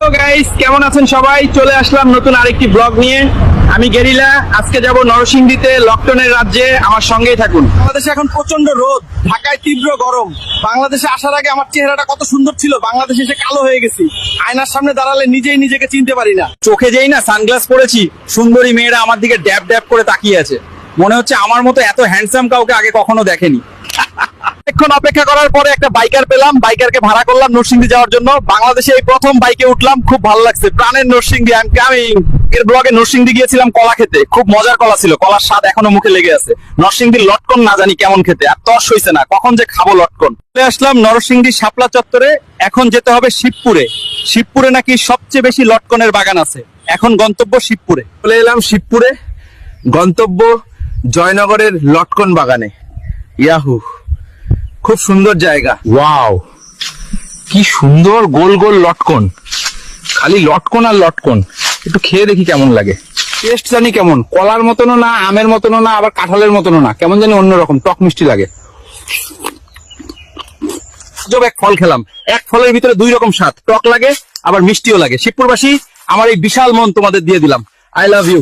তো গাইস, কেমন আছেন সবাই? চলে আসলাম নতুন আরেকটি ব্লগ নিয়ে। আমি গেরিলা। আজকে যাব নরসিংদীতে, লকটনের রাজ্যে। আমার সঙ্গেই থাকুন। বাংলাদেশে এখন প্রচন্ড রোদ, ঢাকায় তীব্র গরম। বাংলাদেশে আসার আগে আমার চেহারাটা কত সুন্দর ছিল, বাংলাদেশে এসে কালো হয়ে গেছি। আয়নার সামনে দাঁড়ালে নিজেই নিজেকে চিনতে পারি না। চোখে যেই না সানগ্লাস পরেছি, সুন্দরী মেয়েরা আমার দিকে ড্যাব ড্যাব করে তাকিয়ে আছে। মনে হচ্ছে আমার মতো এত হ্যান্ডসাম কাউকে আগে কখনো দেখেনি। অনেকক্ষণ অপেক্ষা করার পরে একটা বাইকার পেলাম, বাইকারকে ভাড়া করলাম নরসিংদী যাওয়ার জন্য। বাংলাদেশে এই প্রথম বাইকে উঠলাম, খুব ভালো লাগছে। প্রাণের নরসিংদী, আই এম কামিং। এর ব্লগে নরসিংদী গিয়েছিলাম কলা খেতে, খুব মজার কলা ছিল, কলার স্বাদ এখনো মুখে লেগে আছে। নরসিংদীর লটকন না জানি কেমন খেতে, আর তর্স হইছে না কখন যে খাবো লটকন। চলে আসলাম নরসিংদী শাপলা চত্বরে। এখন যেতে হবে শিবপুরে। শিবপুরে নাকি সবচেয়ে বেশি লটকনের বাগান আছে। এখন গন্তব্য শিবপুরে। চলে এলাম শিবপুরে, গন্তব্য জয়নগরের লটকন বাগানে। ইয়াহু, খুব সুন্দর জায়গা। ওয়াও, কি সুন্দর গোল গোল লটকন, খালি লটকন আর লটকন। একটু খেয়ে দেখি কেমন লাগে। টেস্ট জানি কেমন, কলার মতনও না, আমের মতনও না, আবার কাঁঠালের মতনও না, কেমন জানি অন্যরকম, টক মিষ্টি লাগে। এক ফল খেলাম, এক ফলের ভিতরে দুই রকম স্বাদ, টক লাগে আবার মিষ্টিও লাগে। শিবপুরবাসী, আমার এই বিশাল মন তোমাদের দিয়ে দিলাম। I love you.